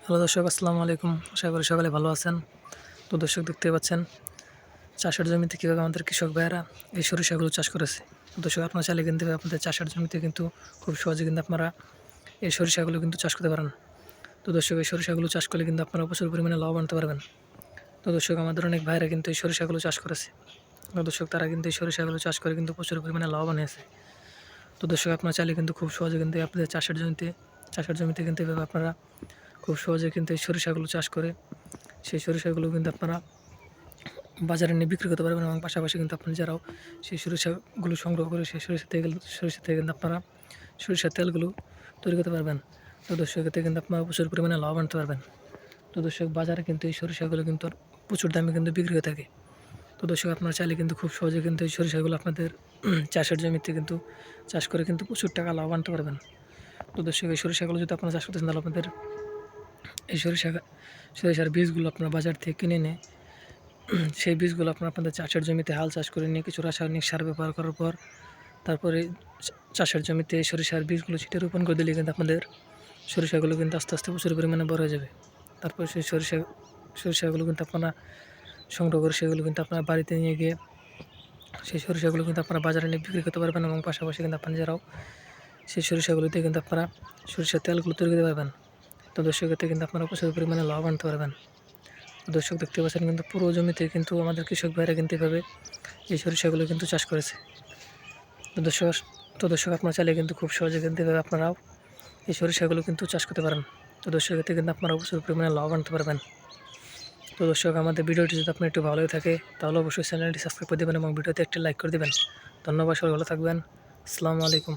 Hello দর্শক, আসসালামু আলাইকুম। আশা করি সকালে ভালো আছেন। তো দর্শক, দেখতে পাচ্ছেন চাষের জমিতে কীভাবে আমাদের কৃষক ভাইয়েরা এই সরিষাগুলো চাষ করেছে। তো দর্শক, আপনারা চাইলে কিন্তু আপনাদের চাষের জমিতে কিন্তু খুব সহজে কিন্তু আপনারা এই সরিষাগুলো কিন্তু চাষ করতে পারেন। তো দর্শক, এই সরিষাগুলো চাষ করলে কিন্তু আপনারা প্রচুর পরিমাণে লাভ আনতে পারবেন। তো দর্শক, আমাদের অনেক ভাইরা কিন্তু এই সরিষাগুলো চাষ করেছে। তো দর্শক, তারা কিন্তু এই সরিষাগুলো চাষ করে কিন্তু প্রচুর পরিমাণে লাভবান হয়েছে। তো দর্শক, আপনারা চাইলে কিন্তু খুব সহজে কিন্তু আপনাদের চাষের জমিতে কিন্তু এভাবে আপনারা খুব সহজে কিন্তু এই সরিষাগুলো চাষ করে সেই সরিষাগুলো কিন্তু আপনারা বাজারে নিয়ে বিক্রি করতে পারবেন, এবং পাশাপাশি কিন্তু আপনি যারাও সেই সরিষাগুলো সংগ্রহ করে সেই সরিষা থেকে কিন্তু আপনারা সরিষার তেলগুলো তৈরি করতে পারবেন। তো দর্শক, এতে কিন্তু আপনারা প্রচুর পরিমাণে লাভ আনতে পারবেন। তো দর্শক, বাজারে কিন্তু এই সরিষাগুলো কিন্তু প্রচুর দামে কিন্তু বিক্রি হয়ে থাকে। তো দর্শক, আপনারা চাইলে কিন্তু খুব সহজে কিন্তু এই সরিষাগুলো আপনাদের চাষের জমিতে কিন্তু চাষ করে কিন্তু প্রচুর টাকা লাভ আনতে পারবেন। তো দর্শক, এই সরিষাগুলো যদি আপনারা চাষ করতে চান, তাহলে আপনাদের এই সরিষার বীজগুলো আপনারা বাজার থেকে কিনে এনে সেই বীজগুলো আপনাদের চাষের জমিতে হাল চাষ করে নিয়ে কিছু রাসায়নিক সার ব্যবহার করার পর তারপরে চাষের জমিতে সরিষার বীজগুলো ছিটে রোপণ করে দিলে কিন্তু আপনাদের সরিষাগুলো কিন্তু আস্তে আস্তে প্রচুর পরিমাণে বড় হয়ে যাবে। তারপর সেই সরিষাগুলো কিন্তু আপনারা সংগ্রহ করে সেগুলো কিন্তু আপনারা বাড়িতে নিয়ে গিয়ে সেই সরিষাগুলো কিন্তু আপনারা বাজারে নিয়ে বিক্রি করতে পারবেন, এবং পাশাপাশি কিন্তু আপনারা যারাও সেই সরিষাগুলোতে কিন্তু আপনারা সরিষার তেলগুলো তৈরি করতে পারবেন। তো দর্শক, এতে কিন্তু আপনারা প্রচুর পরিমাণে লাভ আনতে পারবেন। দর্শক, দেখতে পাচ্ছেন কিন্তু পুরো জমিতে কিন্তু আমাদের কৃষক ভাইরা কিন্তু এভাবে এই সরিষাগুলো কিন্তু চাষ করেছে। তো দর্শক তো দর্শক আপনারা চাইলে কিন্তু খুব সহজে কিন্তু এভাবে আপনারাও এই সরিষাগুলো কিন্তু চাষ করতে পারেন। তো দর্শক, এতে কিন্তু আপনারা প্রচুর পরিমাণে লাভ আনতে পারবেন। তো দর্শক, আমাদের ভিডিওটি যদি আপনার একটু ভালোই থাকে তাহলে অবশ্যই চ্যানেলটি সাবস্ক্রাইব করে দেবেন এবং ভিডিওতে একটি লাইক করে দেবেন। ধন্যবাদ, সবাই ভালো থাকবেন। আসসালামু আলাইকুম।